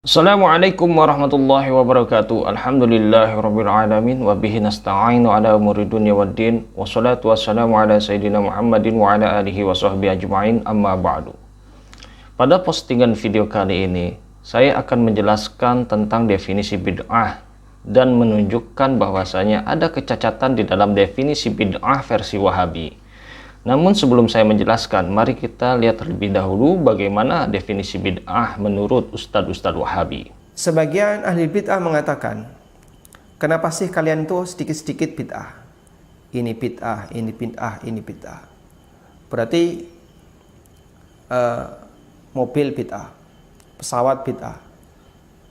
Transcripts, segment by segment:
Assalamualaikum warahmatullahi wabarakatuh. Alhamdulillahirabbil alamin wa bihi nasta'inu ala umuri dunya waddin. Wassalatu wassalamu ala sayyidina Muhammadin wa ala alihi wa sahbihi ajma'in, amma ba'du. Pada postingan video kali ini, saya akan menjelaskan tentang definisi bid'ah dan menunjukkan bahwasanya ada kecacatan di dalam definisi bid'ah versi Wahabi. Namun sebelum saya menjelaskan, mari kita lihat terlebih dahulu bagaimana definisi bid'ah menurut Ustadz Wahabi. Sebagian ahli bid'ah mengatakan, kenapa sih kalian tuh sedikit-sedikit bid'ah? Ini bid'ah, ini bid'ah, ini bid'ah. Berarti mobil bid'ah, pesawat bid'ah,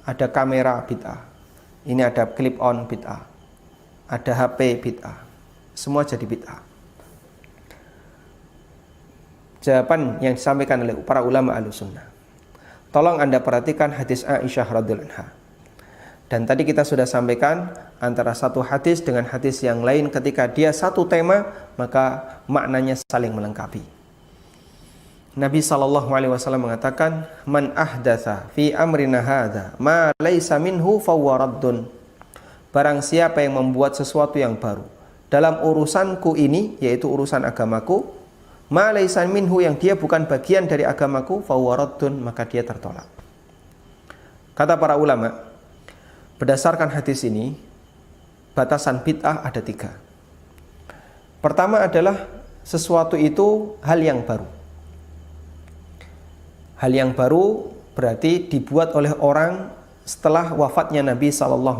ada kamera bid'ah, ini ada clip on bid'ah, ada HP bid'ah, semua jadi bid'ah. Jawaban yang disampaikan oleh para ulama Ahlussunnah. Tolong Anda perhatikan hadis Aisyah radhiyallahu anha. Dan tadi kita sudah sampaikan antara satu hadis dengan hadis yang lain, ketika dia satu tema maka maknanya saling melengkapi. Nabi SAW mengatakan, "Man ahdatsa fi amrina hadza ma laisa minhu fahuwa raddun." Barang siapa yang membuat sesuatu yang baru dalam urusanku ini, yaitu urusan agamaku, ma laisa minhu, yang dia bukan bagian dari agamaku, fahuwa raddun, maka dia tertolak. Kata para ulama, berdasarkan hadis ini, batasan bid'ah ada 3. Pertama adalah sesuatu itu hal yang baru. Hal yang baru berarti dibuat oleh orang setelah wafatnya Nabi SAW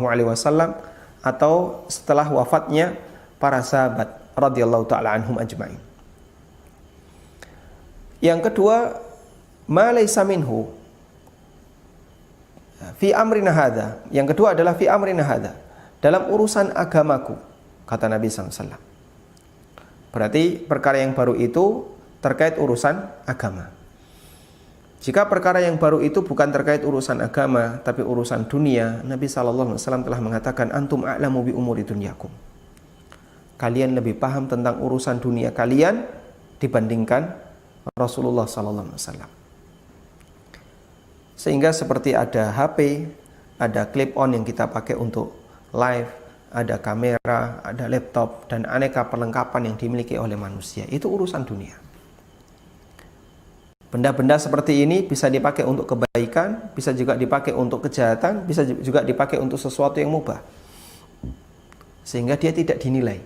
atau setelah wafatnya para sahabat radhiyallahu ta'ala anhum ajma'in. Yang kedua, ma laisa minhu fi amrina hadza. Yang kedua adalah fi amrina hadza, dalam urusan agamaku, kata Nabi SAW. Berarti perkara yang baru itu terkait urusan agama. Jika perkara yang baru itu bukan terkait urusan agama tapi urusan dunia, Nabi SAW telah mengatakan, antum a'lamu bi umuri dunyakum. Kalian lebih paham tentang urusan dunia kalian dibandingkan Rasulullah SAW. Sehingga seperti ada HP, ada clip on yang kita pakai untuk live, ada kamera, ada laptop, dan aneka perlengkapan yang dimiliki oleh manusia, itu urusan dunia. Benda-benda seperti ini bisa dipakai untuk kebaikan, bisa juga dipakai untuk kejahatan, bisa juga dipakai untuk sesuatu yang mubah, sehingga dia tidak dinilai.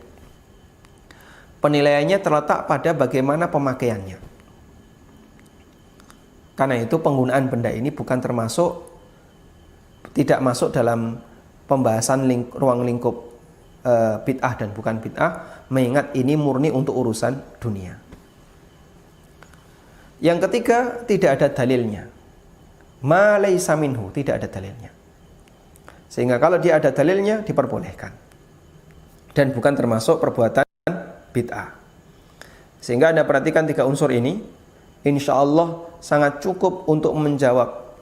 Penilaiannya terletak pada bagaimana pemakaiannya. Karena itu penggunaan benda ini bukan termasuk, tidak masuk dalam pembahasan ruang lingkup bid'ah dan bukan bid'ah, mengingat ini murni untuk urusan dunia. Yang ketiga, tidak ada dalilnya. Ma laisa minhu, tidak ada dalilnya. Sehingga kalau dia ada dalilnya, diperbolehkan. Dan bukan termasuk perbuatan bid'ah. Sehingga Anda perhatikan 3 unsur ini, insya Allah sangat cukup untuk menjawab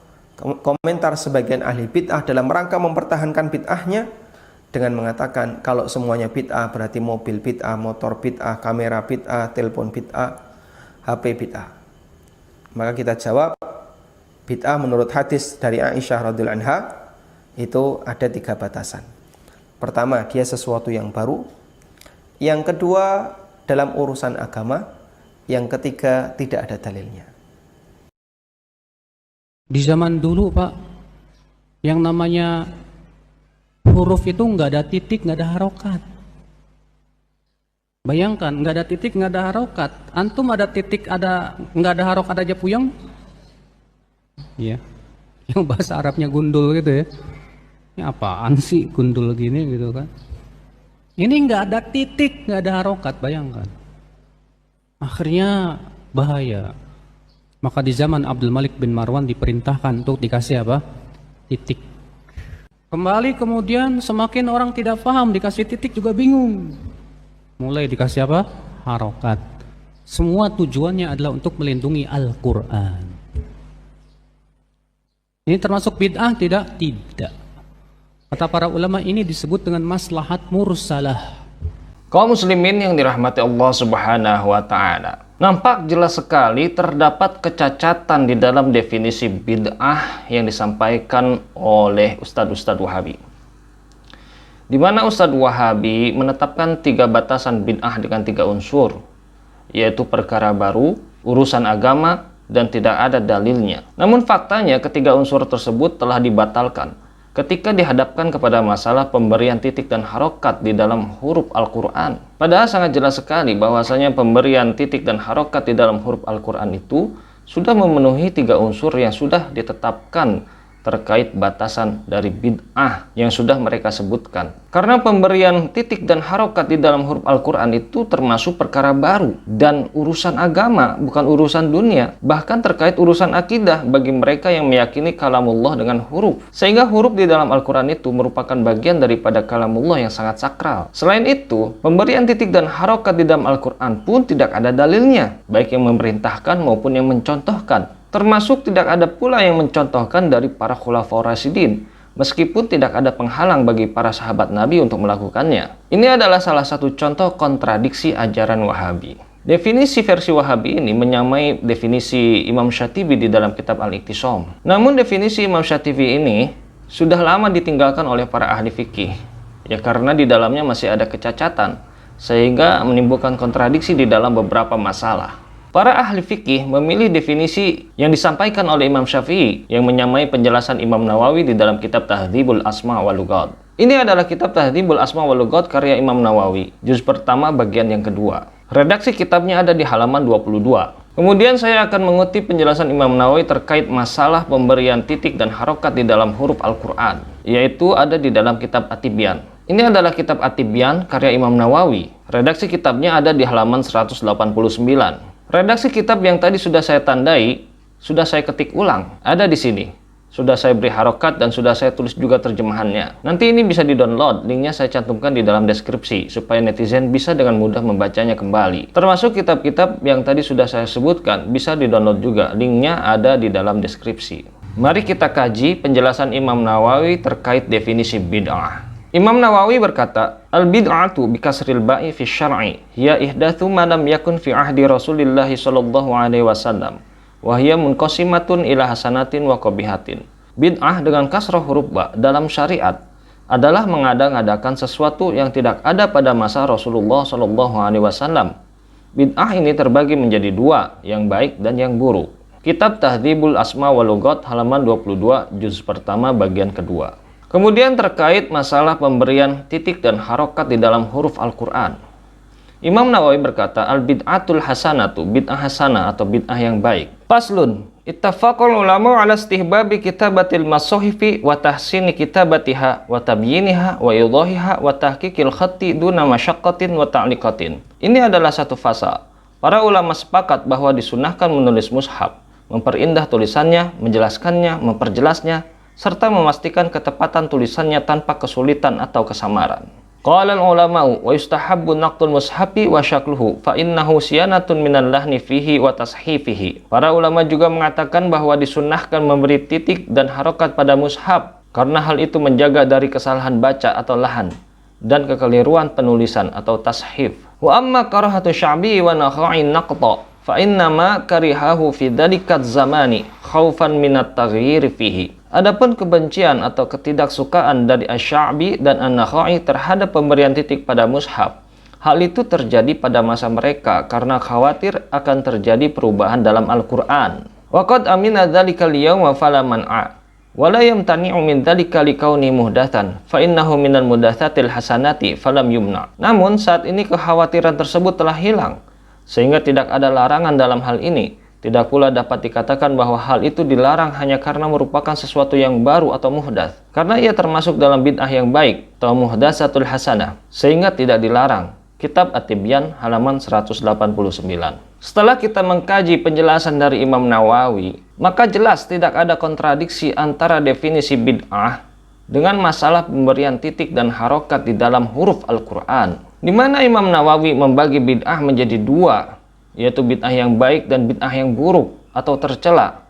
komentar sebagian ahli bid'ah dalam rangka mempertahankan bid'ahnya dengan mengatakan kalau semuanya bid'ah berarti mobil bid'ah, motor bid'ah, kamera bid'ah, telepon bid'ah, HP bid'ah. Maka kita jawab, bid'ah menurut hadis dari Aisyah radhiyallahu anha itu ada 3 batasan. Pertama, dia sesuatu yang baru. Yang kedua, dalam urusan agama. Yang ketiga, tidak ada dalilnya. Di zaman dulu, Pak, yang namanya huruf itu nggak ada titik, nggak ada harokat. Bayangkan, nggak ada titik, nggak ada harokat. Antum ada titik, nggak ada harokat aja puyeng. Iya, yang bahasa Arabnya gundul gitu ya. Ini apaan sih gundul gini gitu kan? Ini nggak ada titik, nggak ada harokat, bayangkan. Akhirnya bahaya. Maka di zaman Abdul Malik bin Marwan diperintahkan untuk dikasih apa? Titik. Kembali kemudian semakin orang tidak paham, dikasih titik juga bingung. Mulai dikasih apa? Harokat. Semua tujuannya adalah untuk melindungi Al-Quran. Ini termasuk bid'ah tidak? Tidak. Kata para ulama ini disebut dengan maslahat mursalah. Kaum muslimin yang dirahmati Allah Subhanahu wa ta'ala. Nampak jelas sekali terdapat kecacatan di dalam definisi bid'ah yang disampaikan oleh Ustadz-Ustadz Wahabi. Di mana Ustadz Wahabi menetapkan 3 batasan bid'ah dengan 3 unsur, yaitu perkara baru, urusan agama, dan tidak ada dalilnya. Namun faktanya ketiga unsur tersebut telah dibatalkan ketika dihadapkan kepada masalah pemberian titik dan harokat di dalam huruf Al-Quran. Padahal sangat jelas sekali bahwasanya pemberian titik dan harokat di dalam huruf Al-Quran itu sudah memenuhi 3 unsur yang sudah ditetapkan terkait batasan dari bid'ah yang sudah mereka sebutkan. Karena pemberian titik dan harokat di dalam huruf Al-Quran itu termasuk perkara baru dan urusan agama, bukan urusan dunia. Bahkan terkait urusan akidah bagi mereka yang meyakini kalamullah dengan huruf. Sehingga huruf di dalam Al-Quran itu merupakan bagian daripada kalamullah yang sangat sakral. Selain itu, pemberian titik dan harokat di dalam Al-Quran pun tidak ada dalilnya, baik yang memerintahkan maupun yang mencontohkan. Termasuk tidak ada pula yang mencontohkan dari para khulafaur rasyidin, meskipun tidak ada penghalang bagi para sahabat Nabi untuk melakukannya. Ini adalah salah satu contoh kontradiksi ajaran Wahabi. Definisi versi Wahabi ini menyamai definisi Imam Syatibi di dalam kitab Al-Iqtisam. Namun definisi Imam Syatibi ini sudah lama ditinggalkan oleh para ahli fikih, ya karena di dalamnya masih ada kecacatan, sehingga menimbulkan kontradiksi di dalam beberapa masalah. Para ahli fikih memilih definisi yang disampaikan oleh Imam Syafi'i yang menyamai penjelasan Imam Nawawi di dalam kitab Tahdzibul Asma wal Lughat. Ini adalah kitab Tahdzibul Asma wal Lughat karya Imam Nawawi, juz pertama bagian yang kedua. Redaksi kitabnya ada di halaman 22. Kemudian saya akan mengutip penjelasan Imam Nawawi terkait masalah pemberian titik dan harokat di dalam huruf Al-Quran, yaitu ada di dalam kitab At-Tibyan. Ini adalah kitab At-Tibyan karya Imam Nawawi. Redaksi kitabnya ada di halaman 189. Redaksi kitab yang tadi sudah saya tandai, sudah saya ketik ulang, ada di sini. Sudah saya beri harokat dan sudah saya tulis juga terjemahannya. Nanti ini bisa di-download, linknya saya cantumkan di dalam deskripsi, supaya netizen bisa dengan mudah membacanya kembali. Termasuk kitab-kitab yang tadi sudah saya sebutkan, bisa di-download juga, linknya ada di dalam deskripsi. Mari kita kaji penjelasan Imam Nawawi terkait definisi bid'ah. Imam Nawawi berkata, al-bid'atu bikasril ba'i fi syar'i hiya ihdatsu ma lam yakun fi ahdi Rasulillah sallallahu alaihi wasallam wa hiya munqasimatun ila hasanatin wa qabihatin. Bid'ah dengan kasrah huruf ba dalam syariat adalah mengada-ngadakan sesuatu yang tidak ada pada masa Rasulullah sallallahu alaihi wasallam. Bid'ah ini terbagi menjadi 2, yang baik dan yang buruk. Kitab Tahdzibul Asma wal Lughat halaman 22 juz pertama bagian kedua. Kemudian terkait masalah pemberian titik dan harokat di dalam huruf Al-Quran. Imam Nawawi berkata, al-bid'atul hasanatu, bid'ah hasanah atau bid'ah yang baik. Faslun, ittafaqul ulama ala istihbabi kitabatil masohifi wa tahsini kitabatiha wa tabyiniha wa idahiha wa tahqiqil khatti duna masyaqqatin wa ta'liqatin. Ini adalah satu fasa. Para ulama sepakat bahwa disunahkan menulis mushaf, memperindah tulisannya, menjelaskannya, memperjelasnya, serta memastikan ketepatan tulisannya tanpa kesulitan atau kesamaran. Qala al-ulama'u wa yustahabbu naqtul mushafi wa syakluhu fa innahu siyanatun minal lahni fihi wa tashifihi. Para ulama juga mengatakan bahwa disunnahkan memberi titik dan harokat pada mushaf karena hal itu menjaga dari kesalahan baca atau lahan dan kekeliruan penulisan atau tashif. Wa amma karahatu sya'bi wa nakha'in naqta fa innama karihahu fi dzalikat zamani khaufan minat taghyir fihi. Adapun kebencian atau ketidaksukaan dari Asy-Sya'bi dan An-Nakhai terhadap pemberian titik pada mushaf, hal itu terjadi pada masa mereka karena khawatir akan terjadi perubahan dalam Al-Quran. Wa qad amina dzalika al-yawma fala man'a wa la yamtani'u min dzalika likauni muhdatsan fa innahu minal muhdatsatil hasanati falam yumna. Namun saat ini kekhawatiran tersebut telah hilang, sehingga tidak ada larangan dalam hal ini. Tidak pula dapat dikatakan bahwa hal itu dilarang hanya karena merupakan sesuatu yang baru atau muhdats, karena ia termasuk dalam bid'ah yang baik atau muhdatsatul hasanah, sehingga tidak dilarang. Kitab At-Tibyan halaman 189. Setelah kita mengkaji penjelasan dari Imam Nawawi, maka jelas tidak ada kontradiksi antara definisi bid'ah dengan masalah pemberian titik dan harokat di dalam huruf Al-Quran, di mana Imam Nawawi membagi bid'ah menjadi 2, yaitu bid'ah yang baik dan bid'ah yang buruk atau tercela.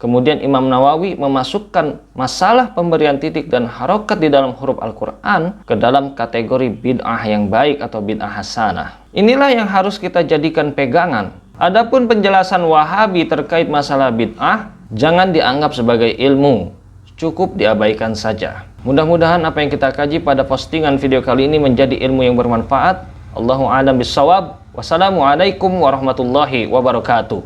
Kemudian Imam Nawawi memasukkan masalah pemberian titik dan harokat di dalam huruf Al-Quran ke dalam kategori bid'ah yang baik atau bid'ah hasanah. Inilah yang harus kita jadikan pegangan. Adapun penjelasan Wahabi terkait masalah bid'ah, jangan dianggap sebagai ilmu, cukup diabaikan saja. Mudah-mudahan apa yang kita kaji pada postingan video kali ini menjadi ilmu yang bermanfaat. Allahu a'lam bishawab. Wassalamualaikum warahmatullahi wabarakatuh.